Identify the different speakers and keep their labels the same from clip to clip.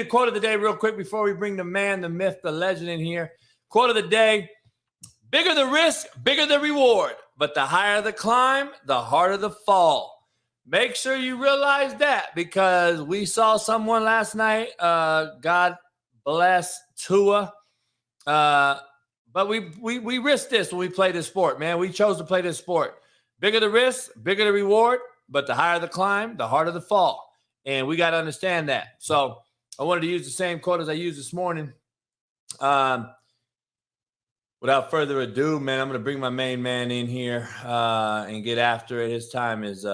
Speaker 1: quote of the day real quick before we bring the man, the myth, the legend in here. Quote of the day, bigger the risk, bigger the reward. But the higher the climb, the harder the fall. Make sure you realize that, because we saw someone last night, God bless Tua, but we risked this when we played this sport, man. We chose to play this sport. Bigger the risk, bigger the reward, but the higher the climb, the harder the fall. And we got to understand that. So I wanted to use the same quote as I used this morning. Without further ado, man, I'm going to bring my main man in here and get after it. His time is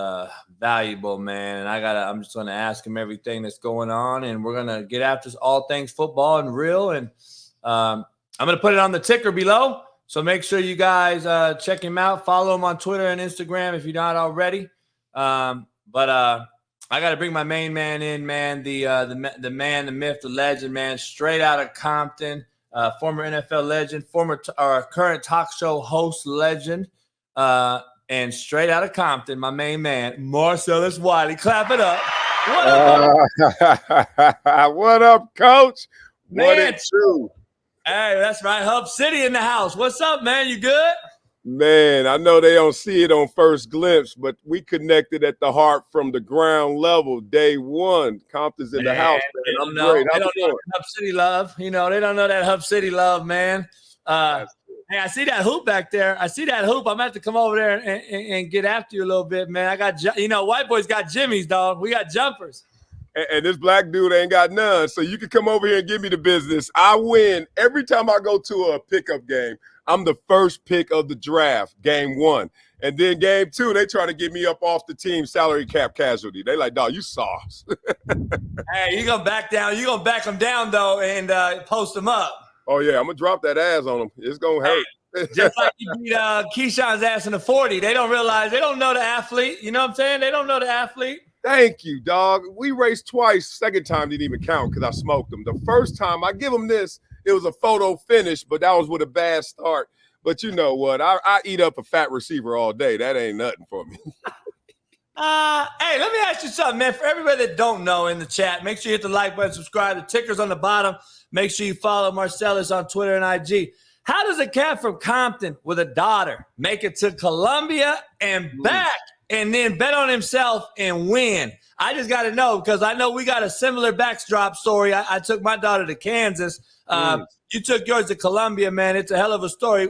Speaker 1: valuable, man. And I'm just going to ask him everything that's going on, and we're going to get after all things football and real. And I'm going to put it on the ticker below. So make sure you guys check him out. Follow him on Twitter and Instagram if you're not already. But I got to bring my main man in, man, the man, the myth, the legend, man, straight out of Compton, former NFL legend, current talk show host legend, and straight out of Compton, my main man, Marcellus Wiley. Clap it up. What
Speaker 2: up? What up, Coach?
Speaker 1: Man,
Speaker 2: what it do?
Speaker 1: Hey, that's right. Hub City in the house. What's up, man? You good?
Speaker 2: Man, I know they don't see it on first glimpse, but we connected at the heart from the ground level, day one. Compton's in the house, man.
Speaker 1: They don't know that Hub City love. You know, they don't know that Hub City love, man. Hey, I see that hoop back there. I see that hoop. I'm going to have to come over there and get after you a little bit, man. I got, white boys got jimmies, dog. We got jumpers.
Speaker 2: And this black dude ain't got none, so you can come over here and give me the business. I win every time I go to a pickup game. I'm the first pick of the draft, game one. And then game two, they try to get me up off the team salary cap casualty. They like, dog, you sauce.
Speaker 1: Hey, you're going to back down. You're going to back them down, though, and post them up.
Speaker 2: Oh, yeah, I'm going to drop that ass on them. It's going to hurt.
Speaker 1: Hey, just like you beat Keyshawn's ass in the 40. They don't realize. They don't know the athlete. You know what I'm saying? They don't know the athlete.
Speaker 2: Thank you, dog. We raced twice. Second time didn't even count because I smoked them. The first time, I give them this. It was a photo finish, but that was with a bad start. But you know what? I eat up a fat receiver all day. That ain't nothing for me.
Speaker 1: Hey, let me ask you something, man. For everybody that don't know in the chat, make sure you hit the like button, subscribe. The ticker's on the bottom. Make sure you follow Marcellus on Twitter and IG. How does a cat from Compton with a daughter make it to Columbia and back and then bet on himself and win? I just got to know, because I know we got a similar backdrop story. I took my daughter to Kansas. You took yours to Columbia, man. It's a hell of a story.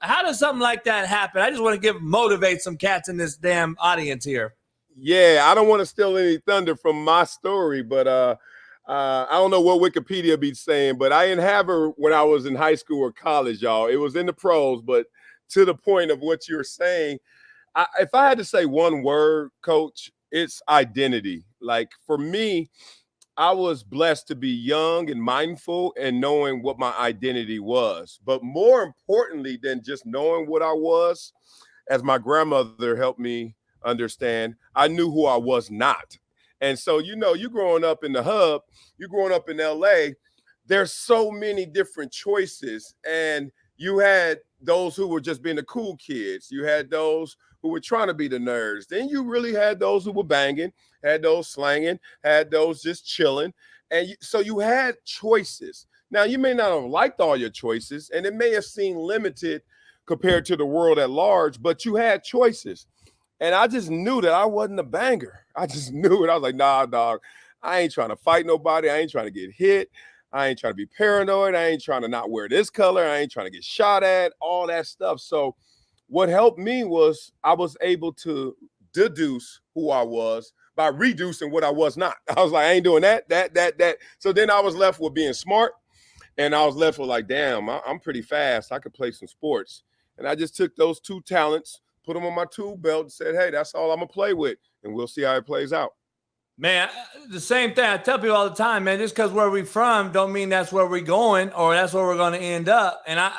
Speaker 1: How does something like that happen? I just want to motivate some cats in this damn audience here.
Speaker 2: Yeah, I don't want to steal any thunder from my story, but I don't know what Wikipedia be saying, but I didn't have her when I was in high school or college, y'all. It was in the pros, but to the point of what you're saying, if I had to say one word, Coach, it's identity. Like for me, I was blessed to be young and mindful and knowing what my identity was. But more importantly than just knowing what I was, as my grandmother helped me understand, I knew who I was not. And so, you growing up in the hub, you growing up in LA, there's so many different choices. And you had those who were just being the cool kids. You had those who were trying to be the nerds. Then you really had those who were banging, had those slanging, had those just chilling. And so you had choices. Now, you may not have liked all your choices, and it may have seemed limited compared to the world at large, but you had choices. And I just knew that I wasn't a banger. I just knew it. I was like, nah, dog, I ain't trying to fight nobody. I ain't trying to get hit. I ain't trying to be paranoid. I ain't trying to not wear this color. I ain't trying to get shot at, all that stuff. So what helped me was I was able to deduce who I was by reducing what I was not. I was like, I ain't doing that. So then I was left with being smart, and I was left with like, damn, I'm pretty fast. I could play some sports. And I just took those two talents, put them on my tool belt, and said, hey, that's all I'm going to play with, and we'll see how it plays out.
Speaker 1: Man, the same thing. I tell people all the time, man, just because where we're from don't mean that's where we're going or that's where we're going to end up. And I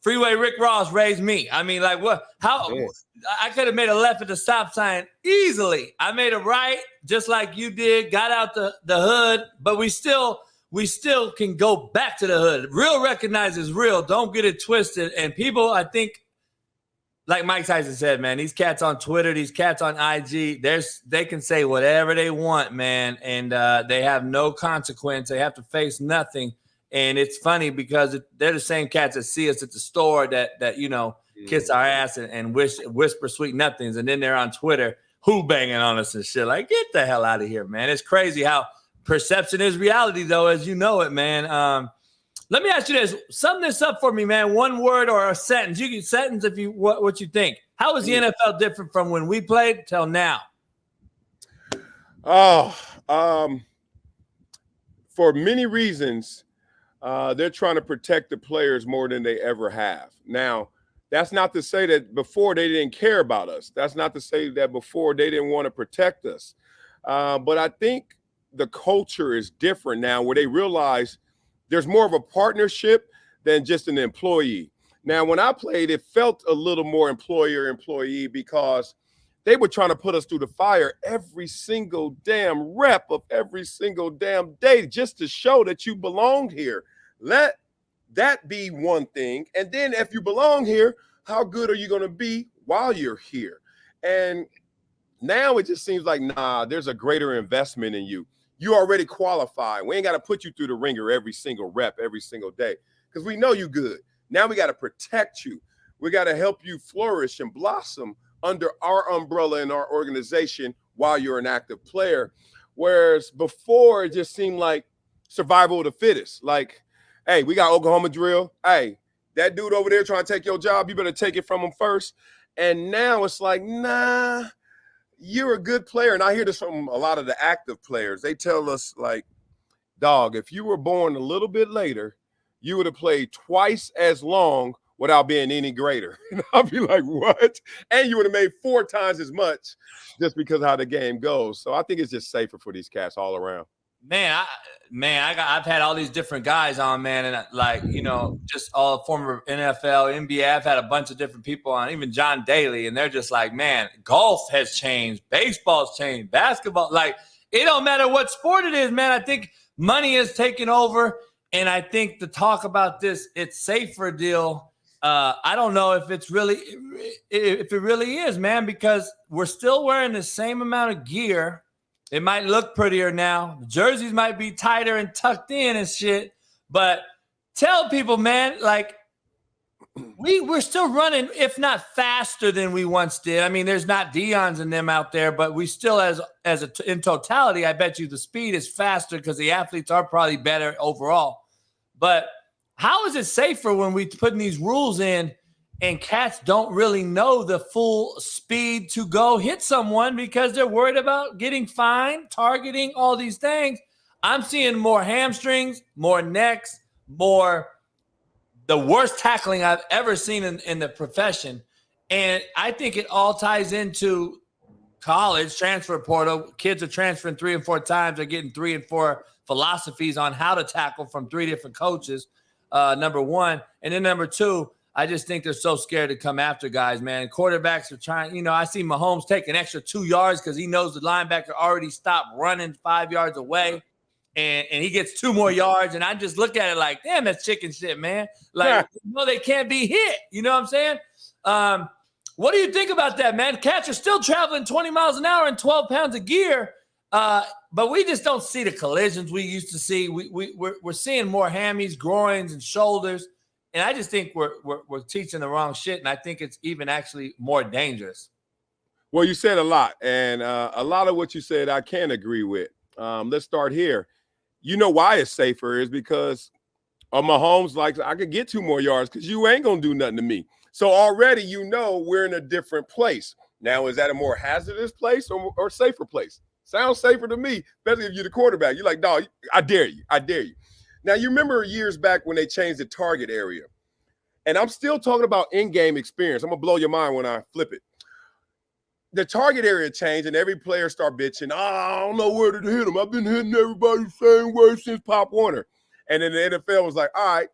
Speaker 1: Freeway Rick Ross raised me. I mean, like what? How? Yeah. I could have made a left at the stop sign easily. I made a right just like you did, got out the hood, but we still can go back to the hood. Real recognizes real. Don't get it twisted. And people, I think, like Mike Tyson said, man, these cats on Twitter, these cats on IG, they can say whatever they want, man, and they have no consequence. They have to face nothing. And it's funny because they're the same cats that see us at the store that kiss our ass and whisper sweet nothings, and then they're on Twitter who banging on us and shit. Like, get the hell out of here, man. It's crazy how perception is reality, though, as you know it, man. Let me ask you this. Sum this up for me, man. One word or a sentence. You can sentence if you what you think. How is the NFL different from when we played till now?
Speaker 2: For many reasons, they're trying to protect the players more than they ever have. Now, that's not to say that before they didn't care about us. That's not to say that before they didn't want to protect us. But I think the culture is different now, where they realize there's more of a partnership than just an employee. Now, when I played, it felt a little more employer-employee because they were trying to put us through the fire every single damn rep of every single damn day just to show that you belonged here. Let that be one thing. And then if you belong here, how good are you going to be while you're here? And now it just seems like, nah, there's a greater investment in you. You already qualify. We ain't got to put you through the ringer every single rep, every single day, because we know you good. Now we got to protect you. We got to help you flourish and blossom under our umbrella and our organization while you're an active player. Whereas before, it just seemed like survival of the fittest. Like, hey, we got Oklahoma drill. Hey, that dude over there trying to take your job, you better take it from him first. And now it's like, nah, you're a good player. And I hear this from a lot of the active players. They tell us, like, dog, if you were born a little bit later, you would have played twice as long without being any greater. And I'll be like, what? And you would have made 4 times as much just because of how the game goes. So I think it's just safer for these cats all around.
Speaker 1: I've had all these different guys on, man, and just all former NFL, NBA. I've had a bunch of different people on, even John Daly, and they're just like, man, golf has changed, baseball's changed, basketball. Like, it don't matter what sport it is, man. I think money is taking over, and I think the talk about this, it's safer deal. I don't know if it really is, man, because we're still wearing the same amount of gear. It might look prettier now. The jerseys might be tighter and tucked in and shit. But tell people, man, like, we're still running, if not faster than we once did. I mean, there's not Deons and them out there, but we still, in totality, I bet you the speed is faster because the athletes are probably better overall. But how is it safer when we putting these rules in and cats don't really know the full speed to go hit someone because they're worried about getting fined, targeting, all these things? I'm seeing more hamstrings, more necks, more the worst tackling I've ever seen in the profession. And I think it all ties into college, transfer portal. Kids are transferring 3 and 4 times. They're getting 3 and 4 philosophies on how to tackle from 3 different coaches, number one. And then number two, I just think they're so scared to come after guys, man. Quarterbacks are trying, I see Mahomes take an extra 2 yards because he knows the linebacker already stopped running 5 yards away. And he gets 2 more yards. And I just look at it like, damn, that's chicken shit, man. Like, they can't be hit. You know what I'm saying? What do you think about that, man? Cats are still traveling 20 miles an hour and 12 pounds of gear. But we just don't see the collisions we used to see. We're seeing more hammies, groins, and shoulders. And I just think we're teaching the wrong shit, and I think it's even actually more dangerous.
Speaker 2: Well, you said a lot, and a lot of what you said I can agree with. Let's start here. You know why it's safer is because Mahomes, like, I could get 2 more yards because you ain't going to do nothing to me. So already we're in a different place. Now, is that a more hazardous place or safer place? Sounds safer to me, especially if you're the quarterback. You're like, dog, I dare you. I dare you. Now, you remember years back when they changed the target area. And I'm still talking about in-game experience. I'm going to blow your mind when I flip it. The target area changed, and every player start bitching, I don't know where to hit him. I've been hitting everybody the same way since Pop Warner. And then the NFL was like, all right,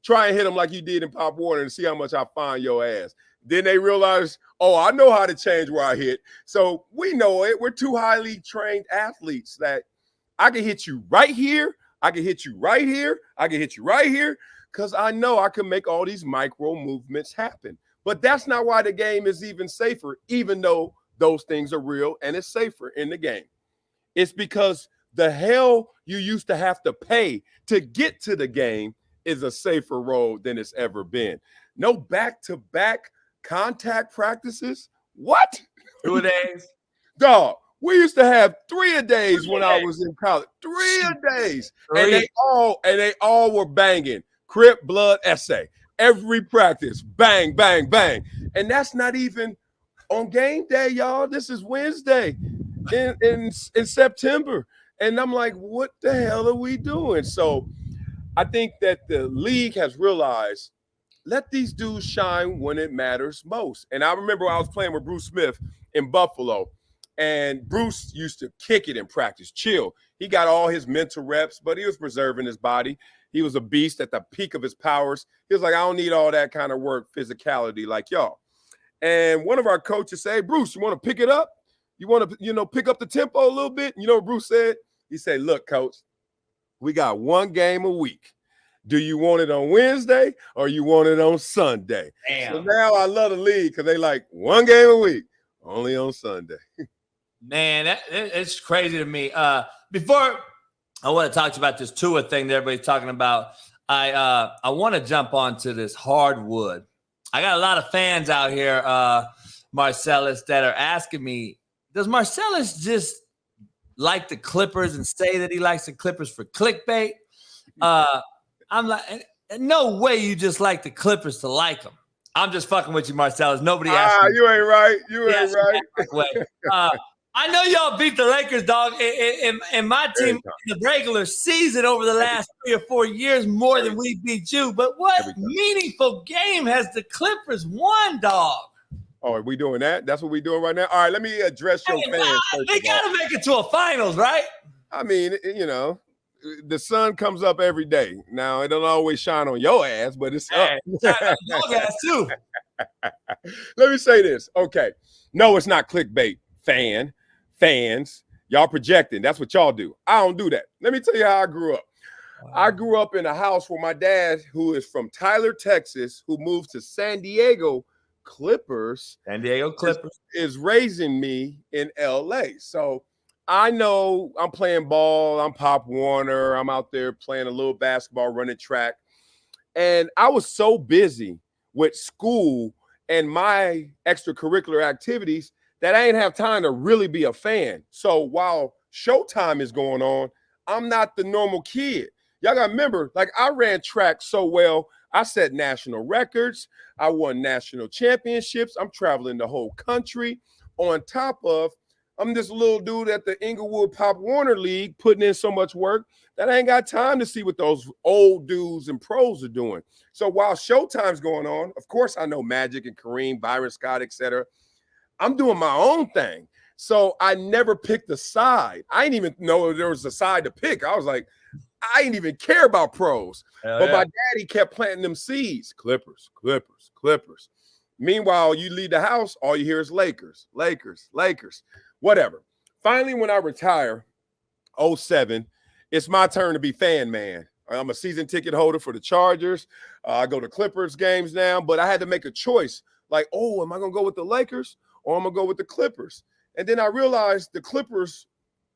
Speaker 2: try and hit him like you did in Pop Warner and see how much I find your ass. Then they realized, oh, I know how to change where I hit. So we know it. We're 2 highly trained athletes that I can hit you right here. I can hit you right here. I can hit you right here because I know I can make all these micro movements happen. But that's not why the game is even safer, even though those things are real and it's safer in the game. It's because the hell you used to have to pay to get to the game is a safer road than it's ever been. No back-to-back contact practices. What?
Speaker 1: 2 days.
Speaker 2: Dog, we used to have 3 a days when I was in college. 3 a days. And they all were banging. Crip, blood, essay. Every practice. Bang, bang, bang. And that's not even on game day, y'all. This is Wednesday in September. And I'm like, what the hell are we doing? So I think that the league has realized, let these dudes shine when it matters most. And I remember I was playing with Bruce Smith in Buffalo, and Bruce used to kick it in practice, chill. He got all his mental reps, but he was preserving his body. He was a beast at the peak of his powers. He was like, I don't need all that kind of work, physicality like y'all. And one of our coaches said, hey, Bruce, you want to pick it up? You want to, pick up the tempo a little bit? You know what Bruce said? He said, look, coach, we got 1 game a week. Do you want it on Wednesday or you want it on Sunday?
Speaker 1: Damn.
Speaker 2: So now I love the league because they like 1 game a week, only on Sunday.
Speaker 1: Man, it's crazy to me. Before I want to talk to you about this Tua thing that everybody's talking about, I want to jump onto this hardwood. I got a lot of fans out here, Marcellus, that are asking me, does Marcellus just like the Clippers and say that he likes the Clippers for clickbait? I'm like, no way you just like the Clippers to like them. I'm just fucking with you, Marcellus. Nobody asked me.
Speaker 2: You ain't right. You ain't right.
Speaker 1: I know y'all beat the Lakers, dog. And my team in the regular season over the last 3 or 4 years more than we beat you. But what meaningful game has the Clippers won, dog?
Speaker 2: Oh, are we doing that? That's what we're doing right now? All right, let me address your fans.
Speaker 1: They got to make it to a finals, right?
Speaker 2: I mean, the sun comes up every day. Now, it don't always shine on your ass, but it's up.
Speaker 1: Dog ass too.
Speaker 2: Let me say this. Okay. No, it's not clickbait, fans. Y'all projecting. That's what y'all do. I don't do that. Let me tell you how I grew up. Wow. I grew up in a house where my dad, who is from Tyler, Texas, who moved to San Diego Clippers, is raising me in LA. So I know I'm playing ball. I'm Pop Warner. I'm out there playing a little basketball, running track. And I was so busy with school and my extracurricular activities that I didn't have time to really be a fan. So while Showtime is going on, I'm not the normal kid. Y'all got to remember, like, I ran track so well. I set national records. I won national championships. I'm traveling the whole country. On top of, I'm this little dude at the Inglewood Pop Warner League putting in so much work that I ain't got time to see what those old dudes and pros are doing. So while Showtime's going on, of course I know Magic and Kareem, Byron Scott, etc. I'm doing my own thing. So I never picked a side. I didn't even know there was a side to pick. I was like, I didn't even care about pros. But my daddy kept planting them seeds. Clippers. Meanwhile, you leave the house, all you hear is Lakers. Whatever. Finally, when I retire, 07, it's my turn to be fan man. I'm a season ticket holder for the Chargers. I go to Clippers games now, but I had to make a choice. Like, am I going to go with the Lakers or am I going to go with the Clippers? And then I realized the Clippers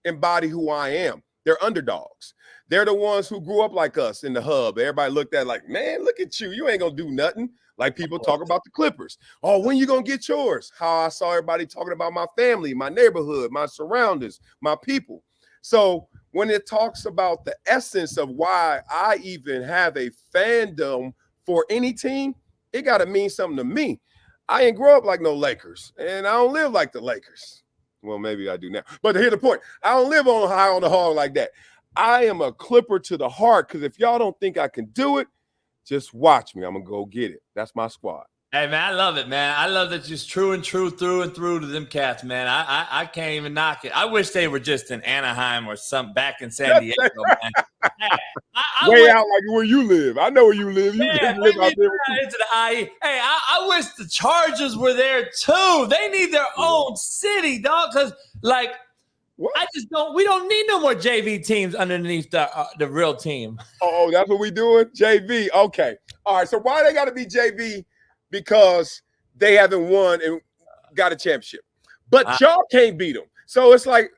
Speaker 2: embody who I am. They're underdogs. They're the ones who grew up like us in the hub. Everybody looked at like, man, look at you. You ain't going to do nothing. Like people talk about the Clippers. Oh, when you going to get yours? How I saw everybody talking about my family, my neighborhood, my surroundings, my people. So when it talks about the essence of why I even have a fandom for any team, it got to mean something to me. I ain't grow up like no Lakers, and I don't live like the Lakers. Well, maybe I do now. But here's the point. I don't live on high on the hog like that. I am a Clipper to the heart because if y'all don't think I can do it, just watch me. I'm going to go get it. That's my squad.
Speaker 1: Hey, man, I love it, man. I love that you're true and true through and through to them cats, man. I can't even knock it. I wish they were just in Anaheim or some back in San Diego, man. Hey,
Speaker 2: way out like where you live. I know where you live. You live out there.
Speaker 1: Into the IE. Hey, I wish the Chargers were there too. They need their own city, dog. Because like, what? We don't need no more JV teams underneath the real team.
Speaker 2: Oh, that's what we doing? JV. Okay. All right. So why they got to be JV? Because they haven't won and got a championship. But y'all can't beat them. So it's like,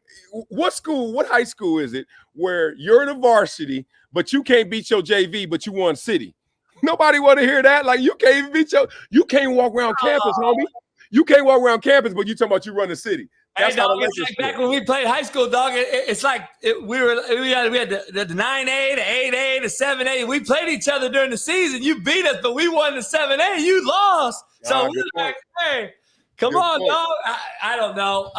Speaker 2: what high school is it where you're in the varsity, but you can't beat your JV, but you won city? Nobody want to hear that. Like, you can't even you can't walk around campus, homie. You can't walk around campus, but you talking about you run the city.
Speaker 1: That's hey, dog, it's like back when we played high school, dog. It's like we had the 9A, the 8A, the 7A. We played each other during the season. You beat us, but we won the 7A. You lost. So we're like, hey, come on, dog. I don't know.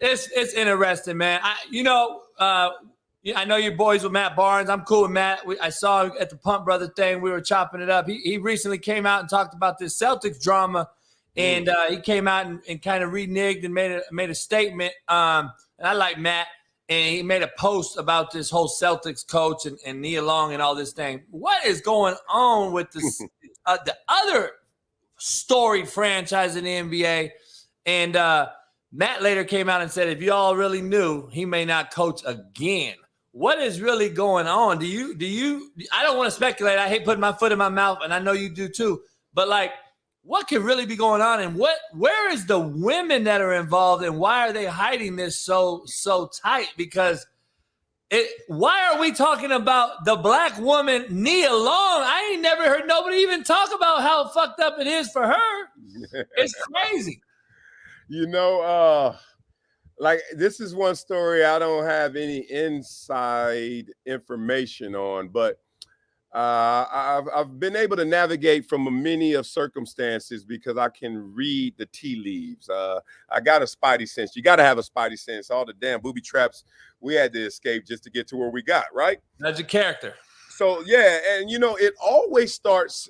Speaker 1: It's interesting, man. I know your boys with Matt Barnes. I'm cool with Matt. I saw him at the Pump Brother thing. We were chopping it up. He recently came out and talked about this Celtics drama. And he came out and kind of reneged and made a statement. And I like Matt. And he made a post about this whole Celtics coach and Nia Long and all this thing. What is going on with the other storied franchise in the NBA? And Matt later came out and said, if y'all really knew, he may not coach again. What is really going on? Do you? I don't want to speculate. I hate putting my foot in my mouth, and I know you do too. But like, what could really be going on, and where is the women that are involved, and why are they hiding this so tight? Because why are we talking about the black woman Nia Long? I ain't never heard nobody even talk about how fucked up it is for her. It's crazy.
Speaker 2: Like, this is one story I don't have any inside information on, but I've been able to navigate from many of circumstances because I can read the tea leaves. I got a spidey sense. You got to have a spidey sense. All the damn booby traps we had to escape just to get to where we got, right?
Speaker 1: That's your character.
Speaker 2: So, yeah, and, it always starts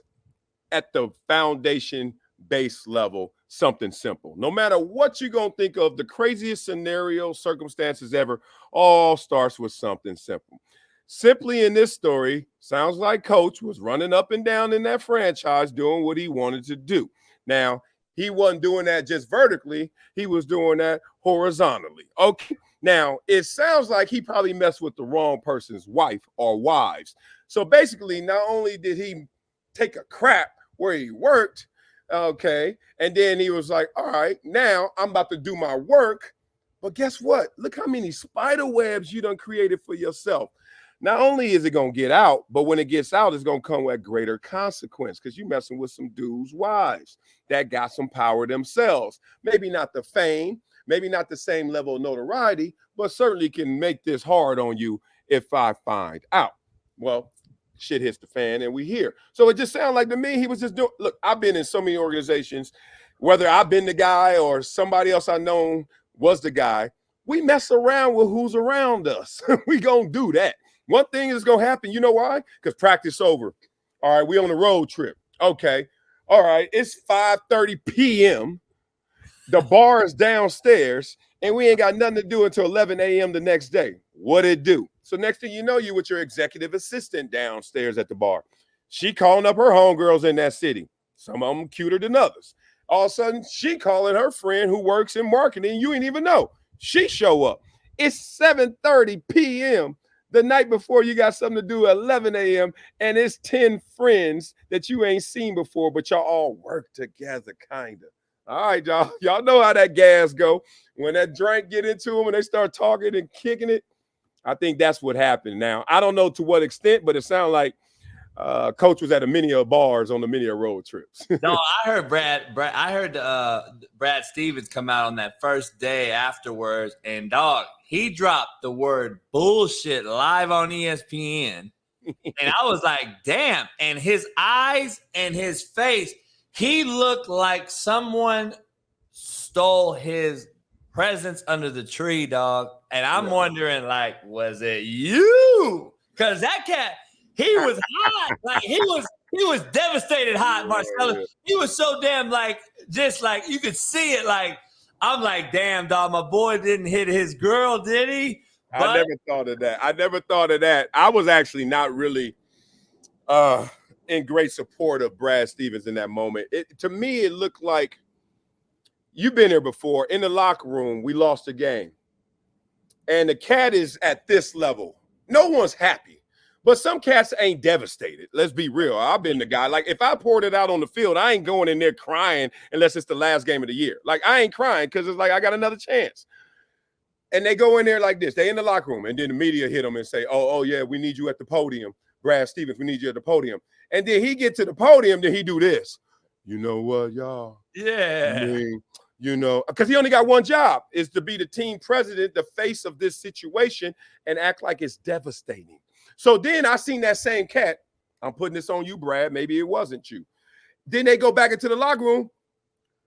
Speaker 2: at the foundation base level, something simple. No matter what you're going to think of, the craziest scenario, circumstances ever, all starts with something simple. Simply in this story, sounds like Coach was running up and down in that franchise doing what he wanted to do. Now, he wasn't doing that just vertically. He was doing that horizontally. Okay. Now, it sounds like he probably messed with the wrong person's wife or wives. So basically, not only did he take a crap where he worked, okay, and then he was like, all right, now I'm about to do my work. But guess what? Look how many spider webs you done created for yourself. Not only is it going to get out, but when it gets out, it's going to come with greater consequence because you're messing with some dudes' wives that got some power themselves. Maybe not the fame, maybe not the same level of notoriety, but certainly can make this hard on you if I find out. Well, shit hits the fan and we here. So it just sounded like to me, he was just doing, look, I've been in so many organizations, whether I've been the guy or somebody else I known was the guy, we mess around with who's around us. We going to do that. One thing is going to happen. You know why? Because practice over. All right, we on a road trip. Okay. All right, it's 5:30 p.m. The bar is downstairs, and we ain't got nothing to do until 11 a.m. the next day. What it do? So next thing you know, you with your executive assistant downstairs at the bar. She calling up her homegirls in that city. Some of them cuter than others. All of a sudden, she calling her friend who works in marketing. You ain't even know. She show up. It's 7:30 p.m. the night before you got something to do at 11 a.m. and it's 10 friends that you ain't seen before, but y'all all work together, kind of. All right, y'all. Y'all know how that gas go. When that drink get into them and they start talking and kicking it, I think that's what happened. Now, I don't know to what extent, but it sounded like Coach was at a many of bars on the many of road trips.
Speaker 1: No, I heard Brad Stevens come out on that first day afterwards, and dog, he dropped the word bullshit live on ESPN. And I was like, damn. And his eyes and his face, he looked like someone stole his presents under the tree, dog. And I'm wondering, like, was it you? Because that cat, he was hot. Like, he was devastated hot, Marcellus. He was so damn, like, just like, you could see it, like, I'm like, damn, dog, my boy didn't hit his girl, did he? But
Speaker 2: I never thought of that. I was actually not really in great support of Brad Stevens in that moment. To me, it looked like you've been here before. In the locker room, we lost a game. And the cat is at this level. No one's happy. But some cats ain't devastated. Let's be real. I've been the guy. Like, if I poured it out on the field, I ain't going in there crying unless it's the last game of the year. Like, I ain't crying because it's like I got another chance. And they go in there like this. They in the locker room, and then the media hit them and say, oh, yeah, we need you at the podium. Brad Stevens, we need you at the podium. And then he get to the podium, then he do this. You know what, y'all?
Speaker 1: Yeah.
Speaker 2: I mean, you know, because he only got one job, is to be the team president, the face of this situation, and act like it's devastating. So then I seen that same cat. I'm putting this on you, Brad. Maybe it wasn't you. Then they go back into the locker room.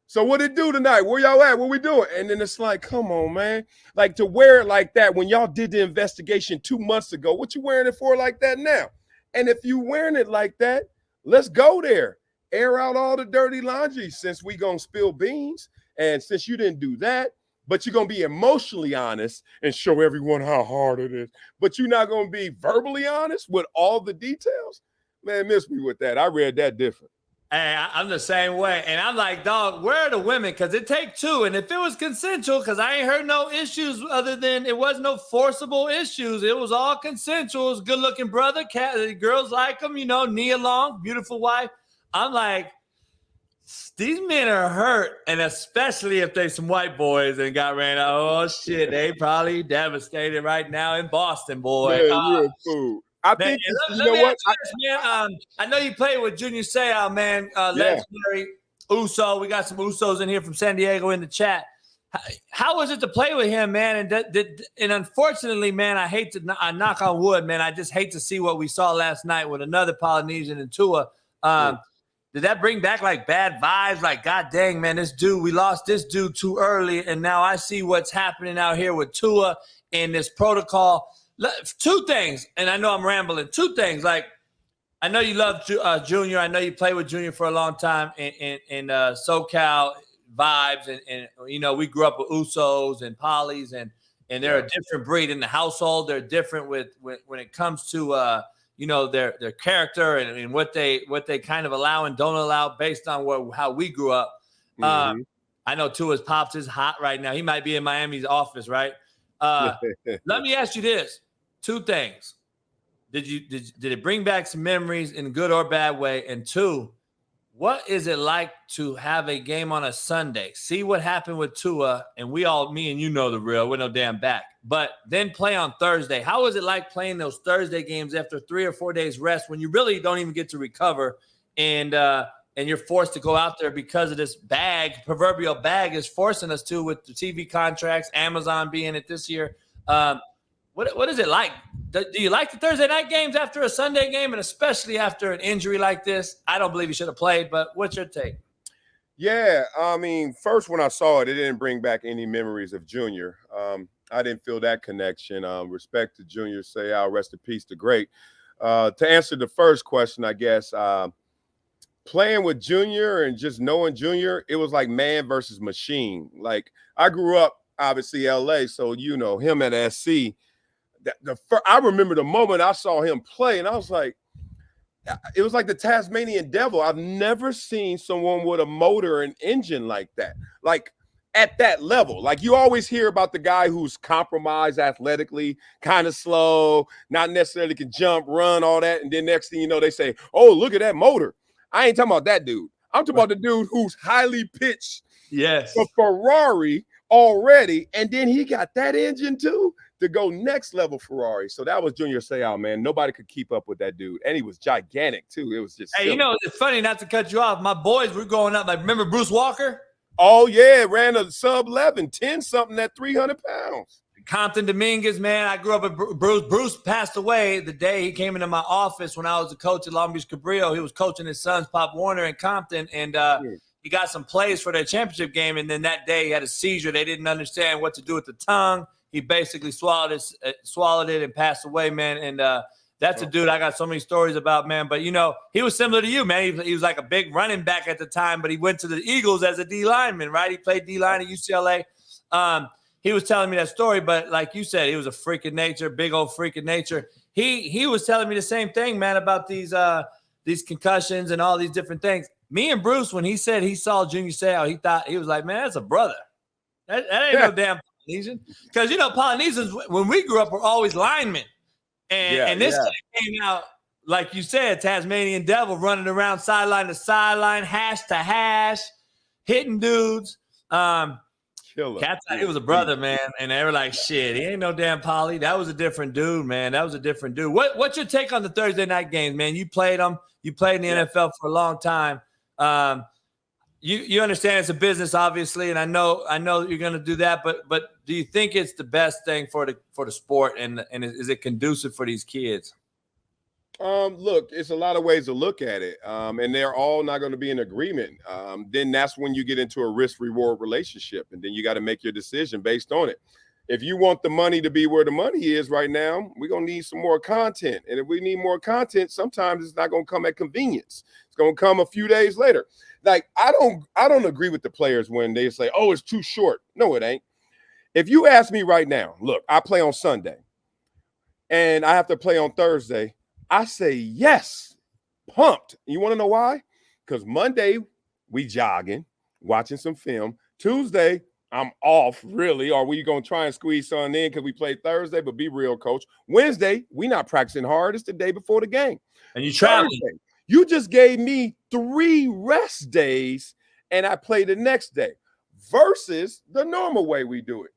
Speaker 2: So what it do tonight? Where y'all at? What we doing? And then it's like, come on, man. Like, to wear it like that when y'all did the investigation 2 months ago, what you wearing it for like that now? And if you wearing it like that, let's go there. Air out all the dirty laundry since we gonna spill beans. And since you didn't do that, but you're going to be emotionally honest and show everyone how hard it is. But you're not going to be verbally honest with all the details. Man, miss me with that. I read that different.
Speaker 1: Hey, I'm the same way. And I'm like, dog, where are the women? Because it take two. And if it was consensual, because I ain't heard no issues other than it was no forcible issues. It was all consensual. It was good-looking brother. Girls like him, you know, knee along, beautiful wife. I'm like, these men are hurt, and especially if they some white boys and got ran out. Oh, shit, they probably devastated right now in Boston, boy.
Speaker 2: Man, you're a fool. I think, you know what?
Speaker 1: I know you played with Junior Seau, man. Legendary Uso. We got some Usos in here from San Diego in the chat. How was it to play with him, man? And unfortunately, man, I knock on wood, man. I just hate to see what we saw last night with another Polynesian and Tua. Did that bring back like bad vibes? Like, God dang, man, we lost this dude too early. And now I see what's happening out here with Tua and this protocol. Two things, and I know I'm rambling. Two things. Like, I know you love Junior. I know you played with Junior for a long time in SoCal vibes. And, you know, we grew up with Usos and Polys, and they're a different breed in the household. They're different when it comes to you know, their character and what they kind of allow and don't allow based on how we grew up. I know Tua's pops is hot right now. He might be in Miami's office, right? Let me ask you this: two things. Did it bring back some memories in a good or bad way? And two, what is it like to have a game on a Sunday? See what happened with Tua, and me and you know the real. We're no damn back. But then play on Thursday. How is it like playing those Thursday games after 3 or 4 days rest when you really don't even get to recover, and you're forced to go out there because of this proverbial bag is forcing us to with the TV contracts, Amazon being it this year. What is it like? Do you like the Thursday night games after a Sunday game, and especially after an injury like this? I don't believe he should have played, but what's your take?
Speaker 2: Yeah, I mean, first when I saw it, it didn't bring back any memories of Junior. I didn't feel that connection. Respect to Junior Seau, rest in peace, the great. To answer the first question, I guess, playing with Junior and just knowing Junior, it was like man versus machine. Like, I grew up, obviously, LA, so, you know, him at SC. I remember the moment I saw him play, and I was like, it was like the Tasmanian devil. I've never seen someone with a motor and engine like that. Like, at that level. Like, you always hear about the guy who's compromised athletically, kind of slow, not necessarily can jump, run, all that. And then next thing you know, they say, oh, look at that motor. I ain't talking about that dude. I'm talking about the dude who's highly pitched for Ferrari already. And then he got that engine too to go next level Ferrari. So that was Junior Seau, man. Nobody could keep up with that dude. And he was gigantic too. It was just silly.
Speaker 1: You know, it's funny, not to cut you off. My boys were growing up. Like, remember Bruce Walker?
Speaker 2: Oh, yeah, ran a sub 11, 10-something at 300 pounds.
Speaker 1: Compton Dominguez, man. I grew up with Bruce. Bruce passed away the day he came into my office when I was a coach at Long Beach Cabrillo. He was coaching his sons, Pop Warner and Compton, and he got some plays for their championship game, and then that day he had a seizure. They didn't understand what to do with the tongue. He basically swallowed it and passed away, man, and that's a dude I got so many stories about, man. But, you know, he was similar to you, man. He was like a big running back at the time, but he went to the Eagles as a D lineman, right? He played D line at UCLA. He was telling me that story, but like you said, he was a freak of nature, big old freak of nature. He was telling me the same thing, man, about these concussions and all these different things. Me and Bruce, when he said he saw Junior Seau, he was like, man, that's a brother. That ain't no damn Polynesian. Because, you know, Polynesians, when we grew up, were always linemen. And this came out, like you said, Tasmanian Devil running around sideline to sideline, hash to hash, hitting dudes. Cats, it was a brother, man, and they were like, "Shit, he ain't no damn Polly. That was a different dude, man. That was a different dude." What's your take on the Thursday night games, man? You played them. You played in the NFL for a long time. You understand it's a business, obviously, and I know you're going to do that. But do you think it's the best thing for the sport, and is it conducive for these kids?
Speaker 2: Look, it's a lot of ways to look at it, and they're all not going to be in agreement. Then that's when you get into a risk-reward relationship, and then you got to make your decision based on it. If you want the money to be where the money is right now, we're going to need some more content. And if we need more content, sometimes it's not going to come at convenience. It's going to come a few days later. Like, I don't agree with the players when they say, "Oh, it's too short." No, it ain't. If you ask me right now, look, I play on Sunday and I have to play on Thursday, I say yes, pumped. You want to know why? Because Monday, we jogging, watching some film. Tuesday, I'm off, really. Or we going to try and squeeze something in because we played Thursday, but be real, coach. Wednesday, we not practicing hard. It's the day before the game.
Speaker 1: And you traveling.
Speaker 2: Thursday, you just gave me 3 rest days, and I play the next day versus the normal way we do it.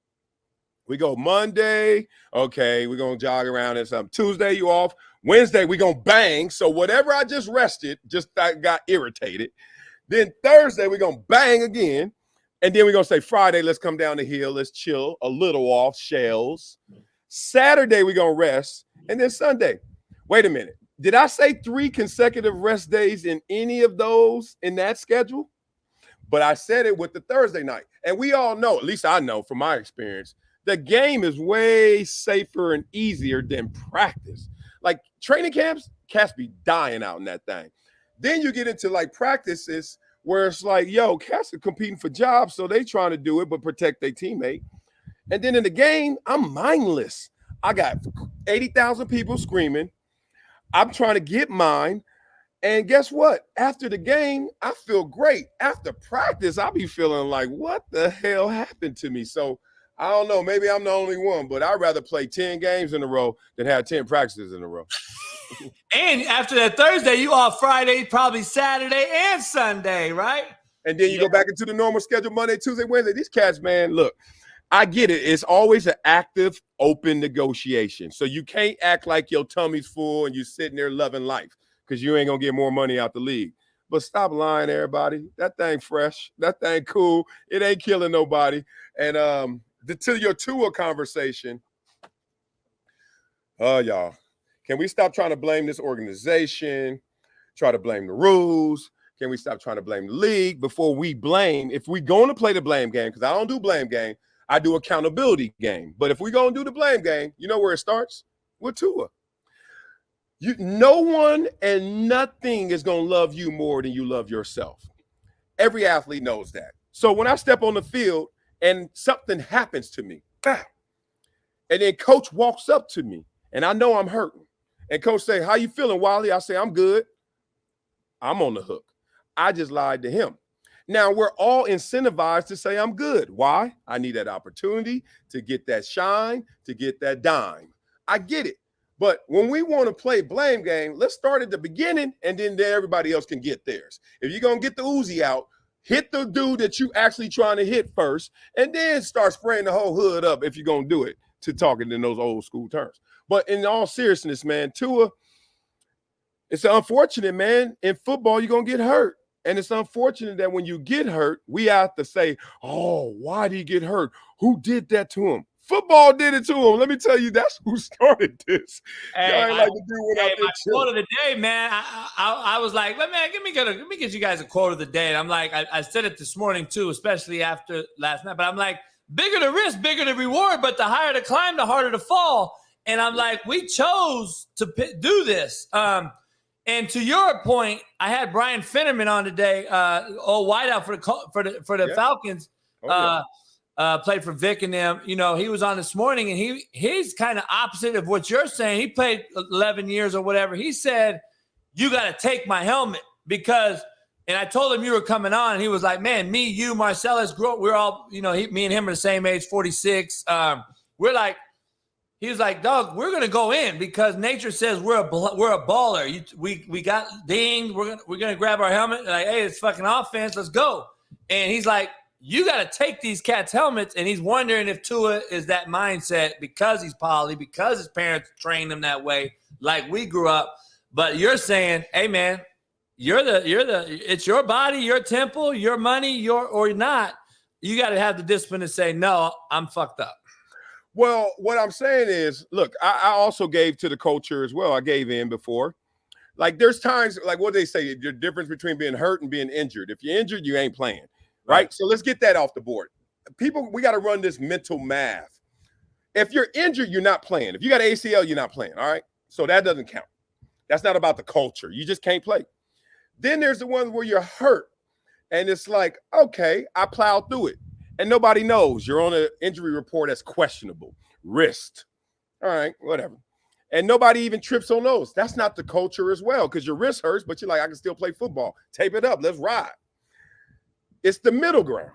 Speaker 2: We go Monday, okay, we're going to jog around and something. Tuesday, you off. Wednesday, we're going to bang. So whatever I just rested, I got irritated. Then Thursday, we're going to bang again. And then we're going to say Friday, let's come down the hill. Let's chill a little off shells. Saturday, we're going to rest. And then Sunday, wait a minute. Did I say 3 consecutive rest days in any of those in that schedule? But I said it with the Thursday night. And we all know, at least I know from my experience, the game is way safer and easier than practice. Like training camps, cats be dying out in that thing. Then you get into like practices where it's like, yo, cats are competing for jobs, so they trying to do it but protect their teammate. And then in the game, I'm mindless. I got 80,000 people screaming. I'm trying to get mine. And guess what? After the game, I feel great. After practice, I'll be feeling like, what the hell happened to me? So I don't know. Maybe I'm the only one, but I'd rather play 10 games in a row than have 10 practices in a row.
Speaker 1: And after that Thursday, you off Friday, probably Saturday and Sunday, right?
Speaker 2: And then you go back into the normal schedule Monday, Tuesday, Wednesday. These cats, man, look, I get it. It's always an active, open negotiation. So you can't act like your tummy's full and you're sitting there loving life because you ain't going to get more money out the league. But stop lying, everybody. That thing fresh. That thing cool. It ain't killing nobody. And to your Tua conversation, y'all, can we stop trying to blame this organization, try to blame the rules? Can we stop trying to blame the league before we blame? If we're going to play the blame game, because I don't do blame game, I do accountability game. But if we're going to do the blame game, you know where it starts? With Tua. No one and nothing is going to love you more than you love yourself. Every athlete knows that. So when I step on the field and something happens to me, and then coach walks up to me, and I know I'm hurting. And coach say, "How you feeling, Wiley?" I say, "I'm good." I'm on the hook. I just lied to him. Now, we're all incentivized to say I'm good. Why? I need that opportunity to get that shine, to get that dime. I get it. But when we want to play blame game, let's start at the beginning, and then everybody else can get theirs. If you're going to get the Uzi out, hit the dude that you actually trying to hit first, and then start spraying the whole hood up if you're going to do it, to talking in those old school terms. But in all seriousness, man, Tua, it's unfortunate, man. In football, you're going to get hurt. And it's unfortunate that when you get hurt, we have to say, "Oh, why did he get hurt? Who did that to him?" Football did it to him. Let me tell you, that's who started this.
Speaker 1: Hey, my quote of the day, man. I was like, let me get you guys a quote of the day. And I'm like, I said it this morning too, especially after last night. But I'm like, bigger the risk, bigger the reward. But the higher the climb, the harder the fall. And I'm like, we chose to do this. And to your point, I had Brian Finnerman on today, old wideout for the Falcons. Played for Vic and them. You know, he was on this morning, and he's kind of opposite of what you're saying. He played 11 years or whatever. He said, "You got to take my helmet because." And I told him you were coming on, and he was like, "Man, me, you, Marcellus, we're all, you know, me and him are the same age, 46. We're like, He was like, dog, we're gonna go in because nature says we're a baller. We got dinged. We're gonna grab our helmet. Like, hey, it's fucking offense. Let's go. And he's like, you got to take these cats' helmets. And he's wondering if Tua is that mindset because he's poly, because his parents trained him that way, like we grew up. But you're saying, hey man, it's your body, your temple, your money, or not. You got to have the discipline to say, no, I'm fucked up.
Speaker 2: Well, what I'm saying is, look, I also gave to the culture as well. I gave in before. Like, there's times, like what they say, the difference between being hurt and being injured. If you're injured, you ain't playing, right? So let's get that off the board. People, we got to run this mental math. If you're injured, you're not playing. If you got ACL, you're not playing, all right? So that doesn't count. That's not about the culture. You just can't play. Then there's the ones where you're hurt, and it's like, okay, I plowed through it. And nobody knows. You're on an injury report that's questionable. Wrist. All right, whatever. And nobody even trips on those. That's not the culture as well, because your wrist hurts, but you're like, I can still play football. Tape it up. Let's ride. It's the middle ground.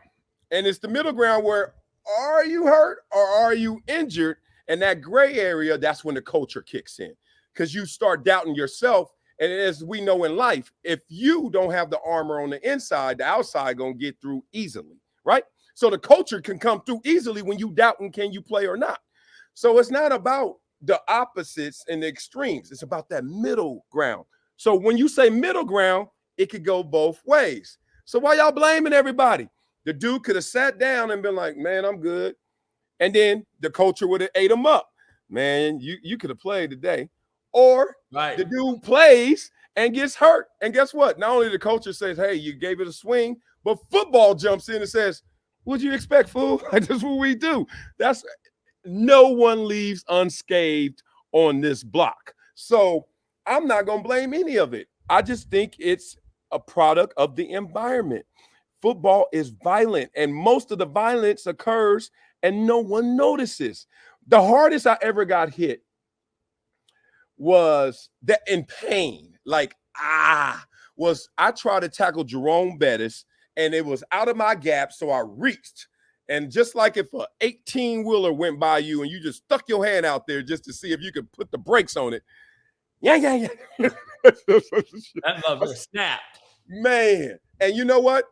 Speaker 2: And it's the middle ground where, are you hurt or are you injured? And that gray area, that's when the culture kicks in, because you start doubting yourself. And as we know in life, if you don't have the armor on the inside, the outside going to get through easily, right? So the culture can come through easily when you doubt and can you play or not. So it's not about the opposites and the extremes. It's about that middle ground. So when you say middle ground, it could go both ways. So why y'all blaming everybody? The dude could have sat down and been like, man, I'm good. And then the culture would have ate him up. Man, you could have played today. Or the dude plays and gets hurt. And guess what? Not only the culture says, hey, you gave it a swing, but football jumps in and says, what'd you expect, fool? That's what we do. That's no one leaves unscathed on this block. So I'm not going to blame any of it. I just think it's a product of the environment. Football is violent, and most of the violence occurs and no one notices. The hardest I ever got hit was that in pain. Like, I tried to tackle Jerome Bettis, and it was out of my gap, so I reached. And just like if an 18-wheeler went by you and you just stuck your hand out there just to see if you could put the brakes on it. Yeah.
Speaker 1: That motherfucker snapped.
Speaker 2: Man. And you know what?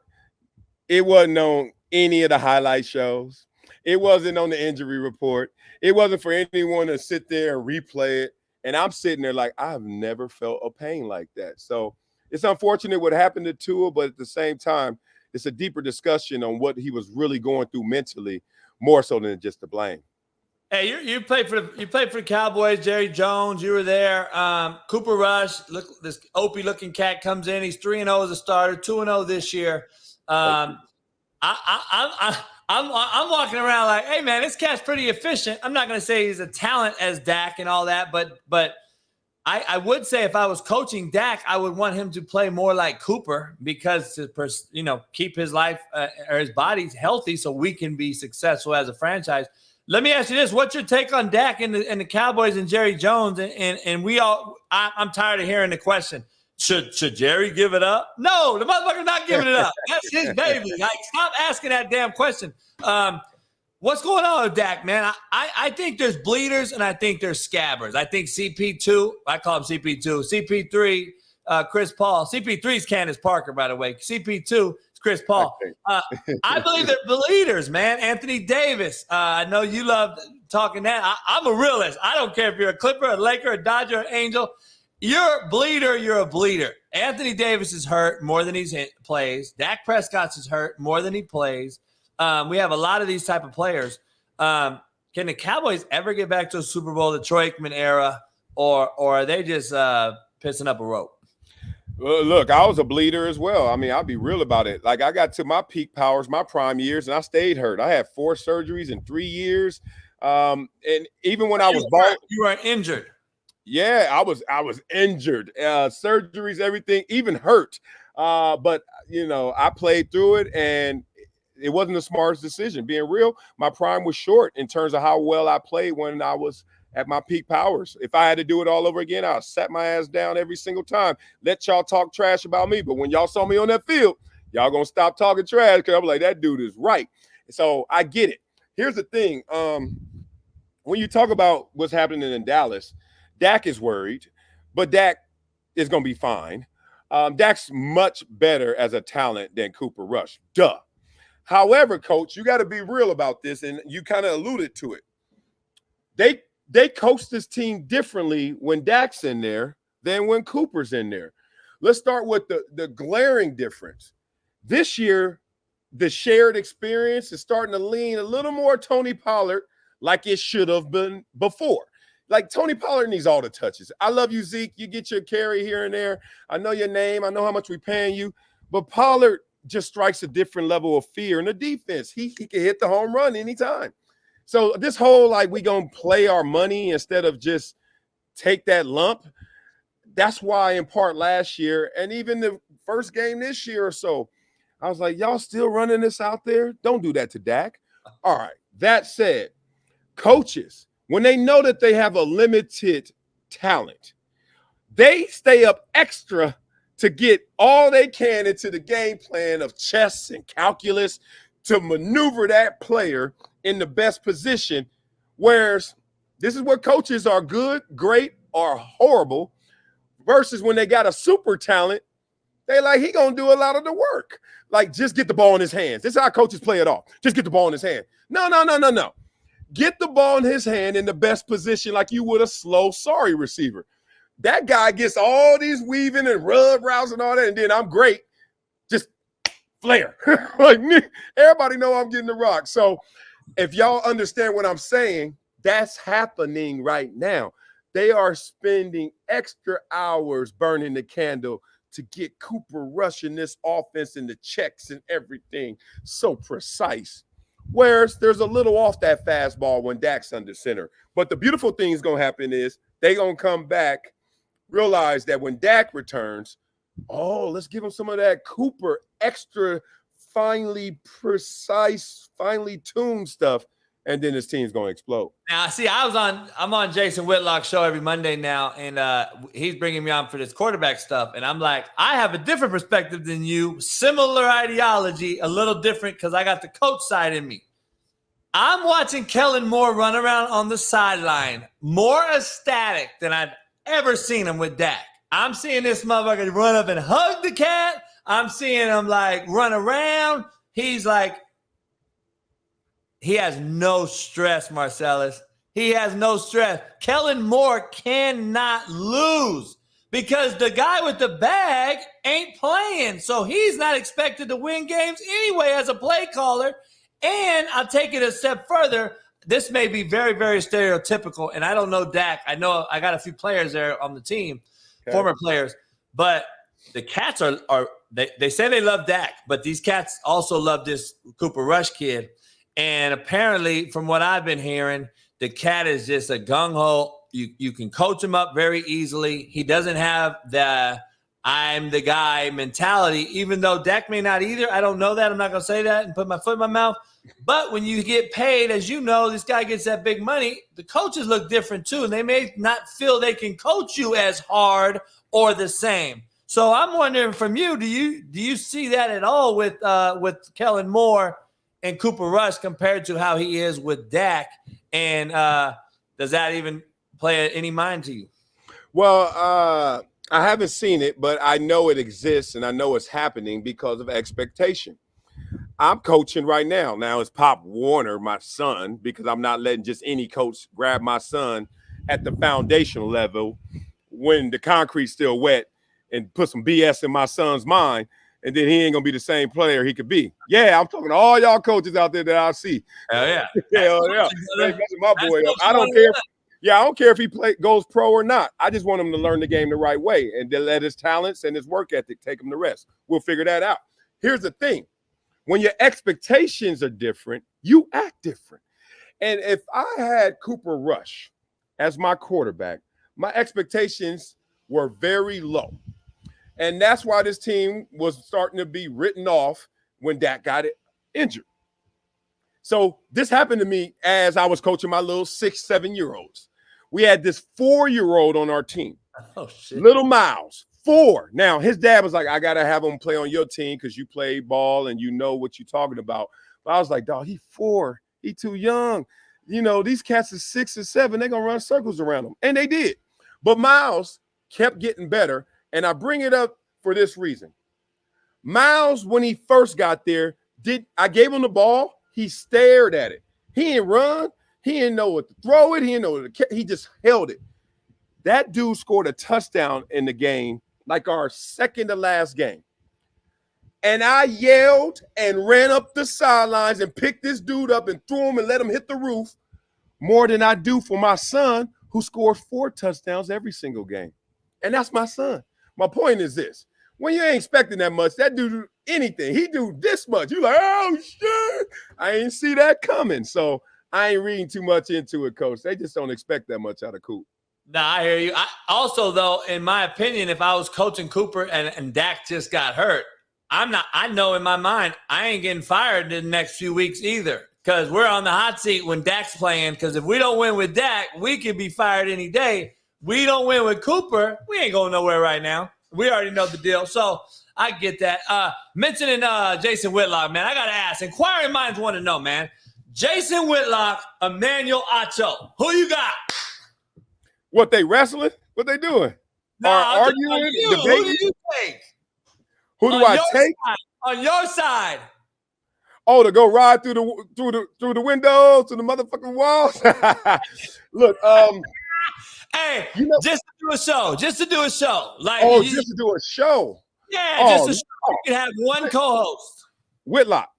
Speaker 2: It wasn't on any of the highlight shows. It wasn't on the injury report. It wasn't for anyone to sit there and replay it. And I'm sitting there like, I've never felt a pain like that. So it's unfortunate what happened to Tua, but at the same time, it's a deeper discussion on what he was really going through mentally, more so than just the blame.
Speaker 1: Hey, you played for the Cowboys, Jerry Jones. You were there. Cooper Rush, look, this Opie looking cat comes in. He's 3-0 as a starter, 2-0 this year. I'm walking around like, hey man, this cat's pretty efficient. I'm not going to say he's a talent as Dak and all that, but I would say if I was coaching Dak, I would want him to play more like Cooper because to keep his life or his body healthy so we can be successful as a franchise. Let me ask you this: what's your take on Dak and the Cowboys and Jerry Jones? And we all, I'm tired of hearing the question: Should Jerry give it up? No, the motherfucker's not giving it up. That's his baby. Like, stop asking that damn question. What's going on with Dak, man? I think there's bleeders and I think there's scabbers. I think CP2, I call him CP2. CP3, Chris Paul. CP3's Candace Parker, by the way. CP2 is Chris Paul. I believe they're bleeders, man. Anthony Davis. I know you love talking that. I'm a realist. I don't care if you're a Clipper, a Laker, a Dodger, an Angel. You're a bleeder. You're a bleeder. Anthony Davis is hurt more than he plays. Dak Prescott is hurt more than he plays. We have a lot of these type of players. Can the Cowboys ever get back to a Super Bowl, the Troy Aikman era, or are they just pissing up a rope?
Speaker 2: Well, look, I was a bleeder as well. I mean, I'll be real about it. Like, I got to my peak powers, my prime years, and I stayed hurt. I had 4 surgeries in 3 years. And even when I was bald,
Speaker 1: you were injured.
Speaker 2: Yeah, I was injured. Surgeries, everything, even hurt. But I played through it, and it wasn't the smartest decision. Being real, my prime was short in terms of how well I played when I was at my peak powers. If I had to do it all over again, I'd sat my ass down every single time. Let y'all talk trash about me. But when y'all saw me on that field, y'all gonna stop talking trash because I'm like, that dude is right. So I get it. Here's the thing. when you talk about what's happening in Dallas, Dak is worried, but Dak is going to be fine. Dak's much better as a talent than Cooper Rush. Duh. However, Coach, you got to be real about this, and you kind of alluded to it. They coach this team differently when Dak's in there than when Cooper's in there. Let's start with the glaring difference. This year, the shared experience is starting to lean a little more Tony Pollard like it should have been before. Like Tony Pollard needs all the touches. I love you, Zeke. You get your carry here and there. I know your name. I know how much we're paying you. But Pollard just strikes a different level of fear in the defense. He can hit the home run anytime. So this whole, like, we going to play our money instead of just take that lump, that's why in part last year and even the first game this year or so, I was like, y'all still running this out there? Don't do that to Dak. All right. That said, coaches, when they know that they have a limited talent, they stay up extra to get all they can into the game plan of chess and calculus to maneuver that player in the best position. Whereas this is where coaches are good, great, or horrible versus when they got a super talent, they like, he going to do a lot of the work. Like, just get the ball in his hands. This is how coaches play it off. Just get the ball in his hand. No. Get the ball in his hand in the best position like you would a slow, sorry receiver. That guy gets all these weaving and rub routes and all that, and then I'm great. Just flare. Like me, everybody know I'm getting the rock. So if y'all understand what I'm saying, that's happening right now. They are spending extra hours burning the candle to get Cooper Rush in this offense and the checks and everything so precise. Whereas there's a little off that fastball when Dak's under center. But the beautiful thing is going to happen is they're going to come back, realize that when Dak returns, oh, let's give him some of that Cooper extra finely precise, finely tuned stuff, and then his team's going to explode.
Speaker 1: Now, see, I'm on Jason Whitlock's show every Monday now, and he's bringing me on for this quarterback stuff, and I'm like, I have a different perspective than you, similar ideology, a little different because I got the coach side in me. I'm watching Kellen Moore run around on the sideline, more ecstatic than I've ever seen him with Dak. I'm seeing this motherfucker run up and hug the cat. I'm seeing him, like, run around. He's like, he has no stress, Marcellus. He has no stress. Kellen Moore cannot lose because the guy with the bag ain't playing. So he's not expected to win games anyway as a play caller. And I'll take it a step further. This may be very, very stereotypical, and I don't know Dak. I know I got a few players there on the team, former players. But the Cats they say they love Dak, but these Cats also love this Cooper Rush kid. And apparently, from what I've been hearing, the Cat is just a gung-ho. You can coach him up very easily. He doesn't have the I'm the guy mentality, even though Dak may not either. I don't know that. I'm not going to say that and put my foot in my mouth. But when you get paid, as you know, this guy gets that big money, the coaches look different too, and they may not feel they can coach you as hard or the same. So I'm wondering from you, do you see that at all with Kellen Moore and Cooper Rush compared to how he is with Dak? And does that even play any mind to you?
Speaker 2: Well, I haven't seen it, but I know it exists and I know it's happening because of expectation. I'm coaching right now. Now it's Pop Warner, my son, because I'm not letting just any coach grab my son at the foundational level when the concrete's still wet and put some BS in my son's mind, and then he ain't going to be the same player he could be. Yeah, I'm talking to all y'all coaches out there that I see.
Speaker 1: Hell yeah.
Speaker 2: Hell yeah. That's my boy. I don't care. I don't care if he goes pro or not. I just want him to learn the game the right way and to let his talents and his work ethic take him to rest. We'll figure that out. Here's the thing. When your expectations are different, you act different. And if I had Cooper Rush as my quarterback, my expectations were very low. And that's why this team was starting to be written off when Dak got injured. So this happened to me as I was coaching my little 6-7-year-olds. We had this 4-year-old on our team.
Speaker 1: Oh, shit.
Speaker 2: Little Miles, 4. Now, his dad was like, I got to have him play on your team because you play ball and you know what you're talking about. But I was like, dog, he's 4. He too young. these cats are 6 and 7. They're going to run circles around them. And they did. But Miles kept getting better. And I bring it up for this reason. Miles, when he first got there, I gave him the ball. He stared at it. He didn't run. He didn't know what to throw it. He didn't know what to he just held it. That dude scored a touchdown in the game, like our second to last game. And I yelled and ran up the sidelines and picked this dude up and threw him and let him hit the roof more than I do for my son, who scores 4 touchdowns every single game. And that's my son. My point is this. When you ain't expecting that much, that dude do anything. He do this much. You like, oh, shit. I ain't see that coming. So I ain't reading too much into it, Coach. They just don't expect that much out of Coop.
Speaker 1: Nah, I hear you. Also, though, in my opinion, if I was coaching Cooper and Dak just got hurt, I know in my mind I ain't getting fired in the next few weeks either, because we're on the hot seat when Dak's playing. Because if we don't win with Dak, we could be fired any day. We don't win with Cooper, we ain't going nowhere right now. We already know the deal. So I get that. Mentioning Jason Whitlock, man, I got to ask. Inquiring minds want to know, man. Jason Whitlock, Emmanuel Acho. Who you got?
Speaker 2: What, they wrestling? What they doing? Arguing?
Speaker 1: Who do you take?
Speaker 2: Who do I take?
Speaker 1: On your side.
Speaker 2: Oh, to go ride through the windows, to the motherfucking walls? Look,
Speaker 1: hey, just to do a show. Just to do a show.
Speaker 2: Just to do a show.
Speaker 1: Yeah, just a show. You can have one co-host.
Speaker 2: Whitlock.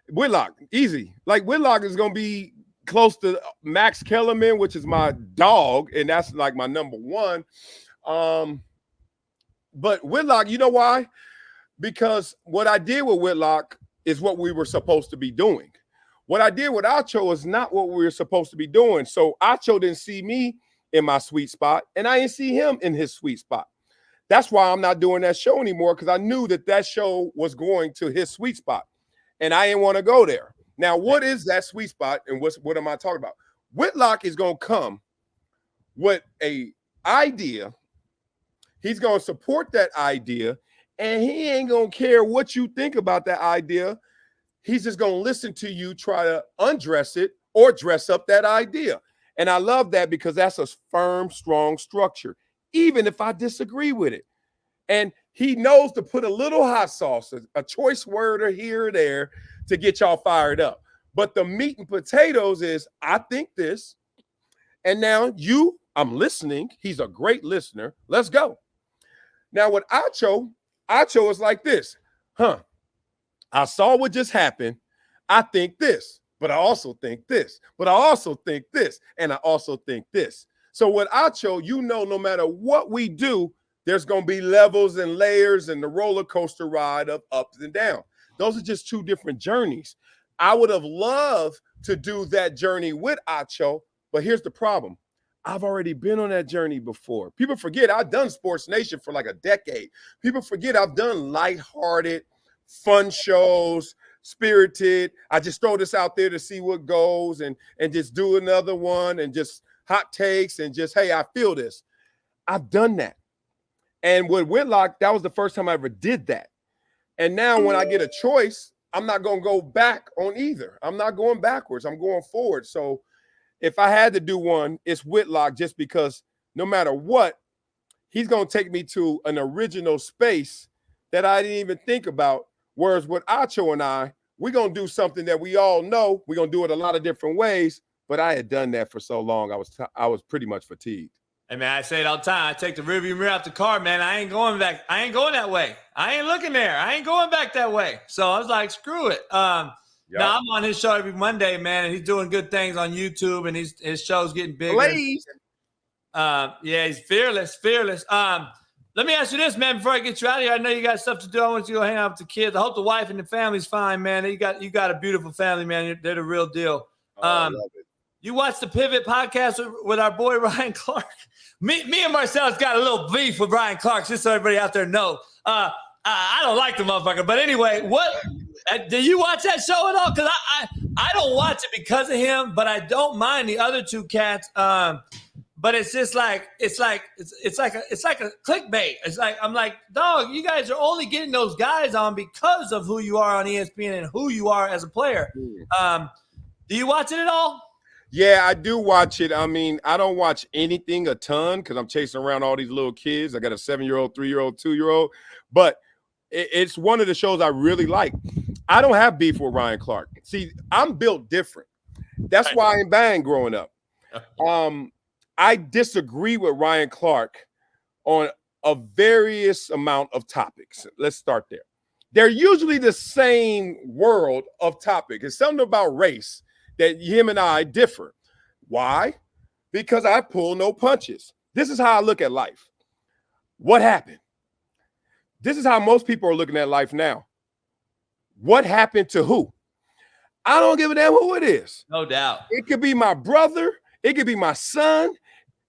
Speaker 2: Whitlock, easy. Like, Whitlock is gonna be close to Max Kellerman, which is my dog, and that's like my number one. But Whitlock, you know why? Because what I did with Whitlock is what we were supposed to be doing. What I did with Acho is not what we were supposed to be doing. So Acho didn't see me in my sweet spot, and I didn't see him in his sweet spot. That's why I'm not doing that show anymore, because I knew that show was going to his sweet spot, and I didn't want to go there. Now, what is that sweet spot, and what am I talking about? Whitlock is going to come with an idea. He's going to support that idea, and he ain't going to care what you think about that idea. He's just going to listen to you try to undress it or dress up that idea. And I love that, because that's a firm, strong structure, even if I disagree with it. And he knows to put a little hot sauce, a choice word or here or there, to get y'all fired up. But the meat and potatoes is, I think this, and now I'm listening. He's a great listener. Let's go. Now with Acho is like this. I saw what just happened. I think this, but I also think this, but I also think this, and I also think this. So with Acho, no matter what we do, there's going to be levels and layers and the roller coaster ride of ups and downs. Those are just two different journeys. I would have loved to do that journey with Acho, but here's the problem. I've already been on that journey before. People forget I've done Sports Nation for like a decade. People forget I've done lighthearted, fun shows, spirited. I just throw this out there to see what goes, and just do another one, and just hot takes, and just, hey, I feel this. I've done that. And with Whitlock, that was the first time I ever did that. And now when I get a choice, I'm not going to go back on either. I'm not going backwards. I'm going forward. So if I had to do one, it's Whitlock, just because no matter what, he's going to take me to an original space that I didn't even think about. Whereas with Acho and we're going to do something that we all know. We're going to do it a lot of different ways. But I had done that for so long, I was pretty much fatigued.
Speaker 1: Hey, man, I say it all the time. I take the rearview mirror out the car, man. I ain't going back. I ain't going that way. I ain't looking there. I ain't going back that way. So I was like, screw it. Now I'm on his show every Monday, man, and he's doing good things on YouTube, and his show's getting bigger.
Speaker 2: Please.
Speaker 1: Yeah, he's fearless. Let me ask you this, man, before I get you out of here. I know you got stuff to do. I want you to go hang out with the kids. I hope the wife and the family's fine, man. You got a beautiful family, man. They're the real deal.
Speaker 2: I love it.
Speaker 1: You watched the Pivot podcast with our boy Ryan Clark. Me and Marcellus got a little beef with Ryan Clark, just so everybody out there knows. I don't like the motherfucker. But anyway, do you watch that show at all? Because I don't watch it because of him, but I don't mind the other two cats. But it's just like it's like a clickbait. It's like, I'm like, dog, you guys are only getting those guys on because of who you are on ESPN and who you are as a player. Do you watch it at all?
Speaker 2: Yeah, I do watch it. I mean, I don't watch anything a ton because I'm chasing around all these little kids. I got a 7-year-old, 3-year-old, 2-year-old, but it's one of the shows I really like. I don't have beef with Ryan Clark. See, I'm built different. That's why I ain't bang growing up. I disagree with Ryan Clark on a various amount of topics. Let's start there. They're usually the same world of topic. It's something about race that him and I differ. Why? Because I pull no punches. This is how I look at life. What happened? This is how most people are looking at life now. What happened to who? I don't give a damn who it is.
Speaker 1: No doubt.
Speaker 2: It could be my brother. It could be my son.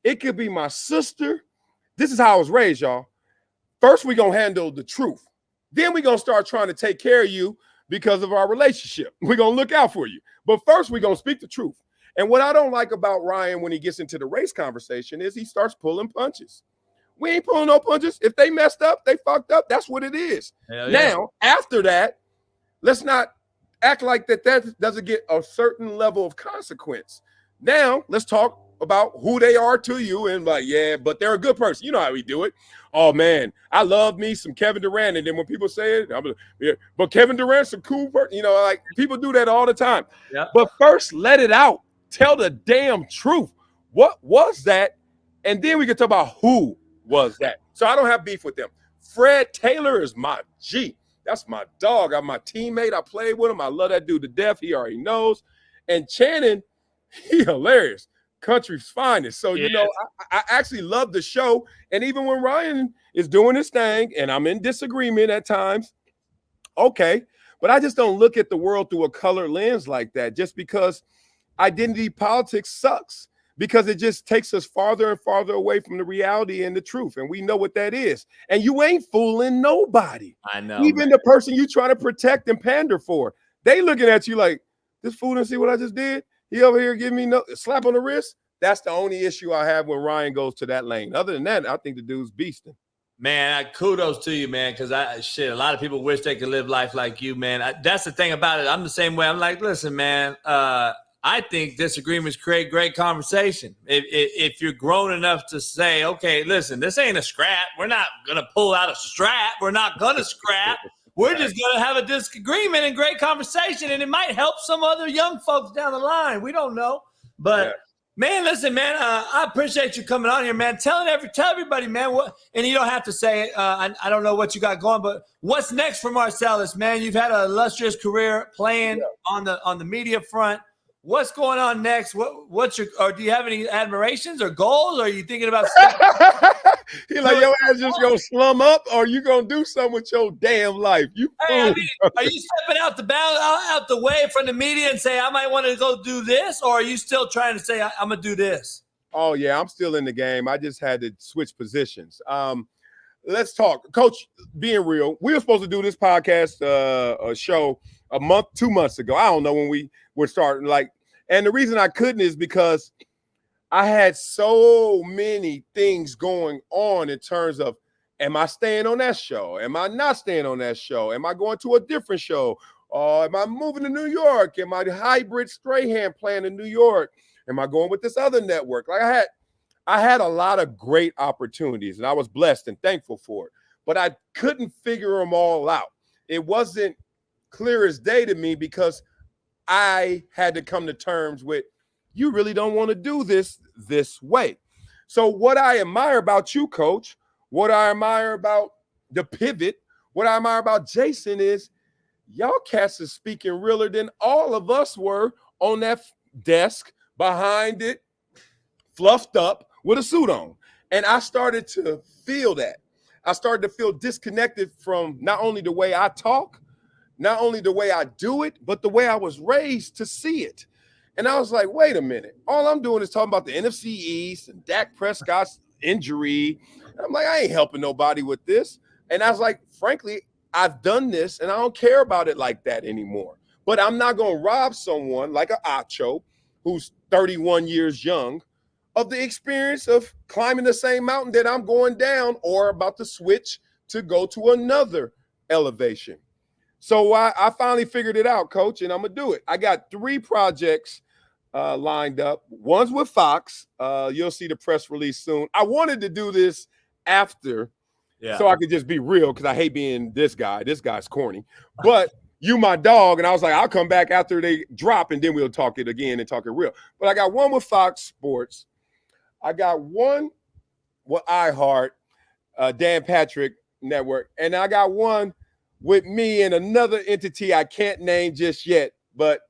Speaker 2: It could be my sister. This is how I was raised, y'all. First, we're going to handle the truth. Then we're going to start trying to take care of you because of our relationship. We're going to look out for you. But first, we're going to speak the truth. And what I don't like about Ryan when he gets into the race conversation is he starts pulling punches. We ain't pulling no punches. If they messed up, they fucked up. That's what it is.
Speaker 1: Yeah.
Speaker 2: Now, after that, let's not act like that doesn't get a certain level of consequence. Now, let's talk about who they are to you and like, yeah, but they're a good person. You know how we do it. Oh, man, I love me some Kevin Durant. And then when people say it, I'm like, yeah, but Kevin Durant's a cool person. You know, like people do that all the time.
Speaker 1: Yeah.
Speaker 2: But first, let it out. Tell the damn truth. What was that? And then we can talk about who was that. So I don't have beef with them. Fred Taylor is my G. That's my dog. I'm my teammate. I played with him. I love that dude to death. He already knows. And Channing, he hilarious. Country's finest. So, you know, I actually love the show. And even when Ryan is doing his thing and I'm in disagreement at times, okay. But I just don't look at the world through a colored lens like that just because identity politics sucks. Because it just takes us farther and farther away from the reality and the truth. And we know what that is. And you ain't fooling nobody.
Speaker 1: I know.
Speaker 2: Even the person you trying to protect and pander for. They looking at you like, this fool didn't see what I just did? He over here giving me no slap on the wrist? That's the only issue I have when Ryan goes to that lane. Other than that, I think the dude's beasting.
Speaker 1: Man, kudos to you, man, because a lot of people wish they could live life like you, man. That's the thing about it. I'm the same way. I'm like, listen, man, I think disagreements create great conversation. If you're grown enough to say, okay, listen, this ain't a scrap. We're not going to pull out a strap. We're not going to scrap. We're just going to have a disagreement and great conversation, and it might help some other young folks down the line. We don't know. But, man, listen, man, I appreciate you coming on here, man. Tell everybody, man, what, and you don't have to say it. I don't know what you got going, but what's next for Marcellus, man? You've had an illustrious career playing on the media front. What's going on next? What's your, or do you have any admirations or goals? Or are you thinking about
Speaker 2: He like, your ass just gonna slum up, or you gonna do something with your damn life? You fool.
Speaker 1: I mean, are you stepping out the way from the media and say I might want to go do this, or are you still trying to say I'm gonna do this?
Speaker 2: Oh yeah, I'm still in the game. I just had to switch positions. Let's talk, Coach. Being real, we were supposed to do this podcast a show a month, 2 months ago. I don't know when we were starting. And the reason I couldn't is because I had so many things going on in terms of, am I staying on that show? Am I not staying on that show? Am I going to a different show? Am I moving to New York? Am I hybrid Strahan playing in New York? Am I going with this other network? Like I had a lot of great opportunities, and I was blessed and thankful for it. But I couldn't figure them all out. It wasn't clear as day to me because I had to come to terms with, you really don't want to do this way. So what I admire about you, Coach, what I admire about the pivot, what I admire about Jason is y'all cats is speaking realer than all of us were on that desk behind it, fluffed up with a suit on. And I started to feel that. I started to feel disconnected from not only the way I talk, not only the way I do it, but the way I was raised to see it. And I was like, wait a minute. All I'm doing is talking about the NFC East and Dak Prescott's injury. And I'm like, I ain't helping nobody with this. And I was like, frankly, I've done this and I don't care about it like that anymore. But I'm not going to rob someone like an Acho who's 31 years young of the experience of climbing the same mountain that I'm going down or about to switch to go to another elevation. So I finally figured it out, coach, and I'm going to do it. I got 3 projects lined up. One's with Fox. You'll see the press release soon. I wanted to do this after so I could just be real because I hate being this guy. This guy's corny. But you my dog, and I was like, I'll come back after they drop, and then we'll talk it again and talk it real. But I got one with Fox Sports. I got one with iHeart, Dan Patrick Network, and I got one with me and another entity I can't name just yet, but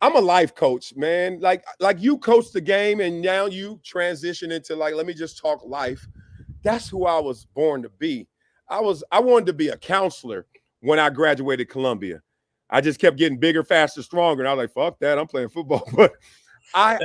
Speaker 2: I'm a life coach, man. Like you coach the game and now you transition into like, let me just talk life. That's who I was born to be. I wanted to be a counselor when I graduated Columbia. I just kept getting bigger, faster, stronger. And I was like, fuck that, I'm playing football. But I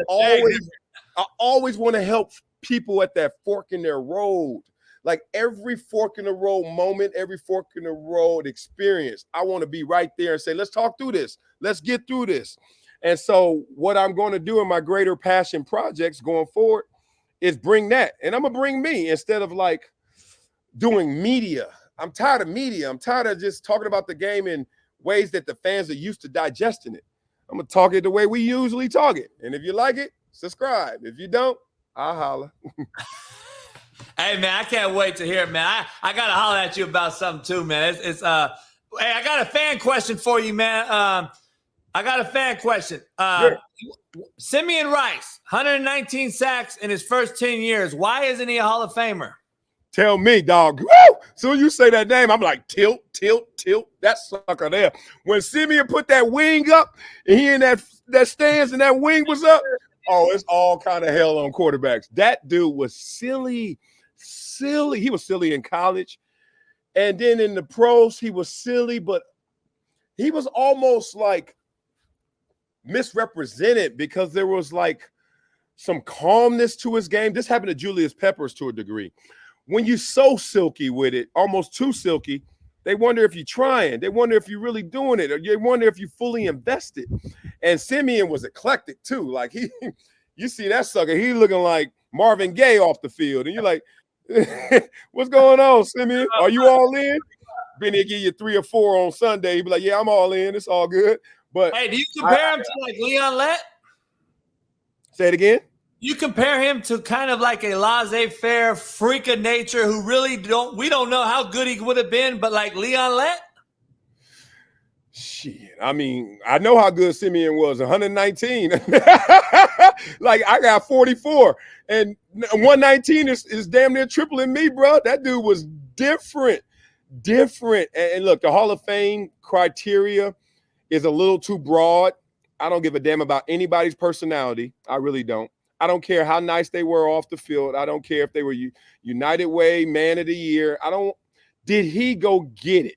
Speaker 2: always want to help people at that fork in their road. Like every fork in the road moment, every fork in the road experience, I want to be right there and say, let's talk through this. Let's get through this. And so what I'm going to do in my greater passion projects going forward is bring that. And I'm going to bring me instead of like doing media. I'm tired of media. I'm tired of just talking about the game in ways that the fans are used to digesting it. I'm going to talk it the way we usually talk it. And if you like it, subscribe. If you don't, I'll holler.
Speaker 1: Hey, man, I can't wait to hear it, man. I got to holler at you about something, too, man. Hey, I got a fan question for you, man. I got a fan question. Simeon Rice, 119 sacks in his first 10 years. Why isn't he a Hall of Famer?
Speaker 2: Tell me, dog. Woo! Soon you say that name, I'm like, tilt. That sucker there. When Simeon put that wing up and he in that stands and that wing was up, oh, it's all kind of hell on quarterbacks. That dude was silly. He was silly in college. And then in the pros, he was silly, but he was almost like misrepresented because there was like some calmness to his game. This happened to Julius Peppers to a degree. When you're so silky with it, almost too silky, they wonder if you're trying. They wonder if you're really doing it, or they wonder if you fully invested. And Simeon was eclectic too. Like you see that sucker, he looking like Marvin Gaye off the field. And you're like, what's going on, Simeon? Are you all in? Benny give you 3 or 4 on Sunday. He'd be like, yeah, I'm all in. It's all good. But
Speaker 1: hey, do you compare him to like Leon Lett?
Speaker 2: Say it again.
Speaker 1: You compare him to kind of like a laissez-faire freak of nature who really we don't know how good he would have been, but like Leon Lett?
Speaker 2: Shit. I mean, I know how good Simeon was, 119. Like I got 44 and 119 is damn near tripling me, bro. That dude was different. And look, the Hall of Fame criteria is a little too broad. I don't give a damn about anybody's personality. I really don't. I don't care how nice they were off the field. I don't care if they were United Way Man of the Year. Did he go get it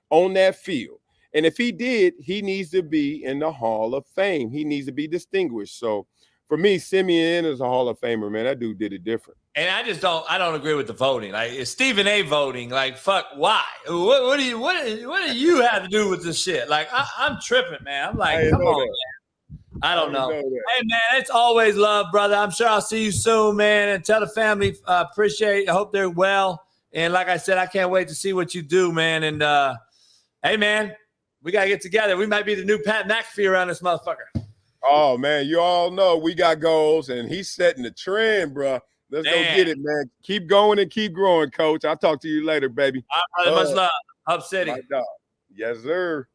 Speaker 2: on that field? And if he did, he needs to be in the Hall of Fame. He needs to be distinguished. So for me, Simeon is a Hall of Famer, man. That dude did it different.
Speaker 1: And I don't agree with the voting. Like it's Stephen A voting. Like, fuck, why? What do you have to do with this shit? Like, I'm tripping, man. I'm like, come on, man. I don't know. Hey, man, it's always love, brother. I'm sure I'll see you soon, man. And tell the family, appreciate it. I hope they're well. And like I said, I can't wait to see what you do, man. And, hey, man, we got to get together. We might be the new Pat McAfee around this motherfucker.
Speaker 2: Oh, man, you all know we got goals, and he's setting the trend, bro. Let's go get it, man. Keep going and keep growing, Coach. I'll talk to you later, baby.
Speaker 1: All right, much love. Up City.
Speaker 2: Yes, sir.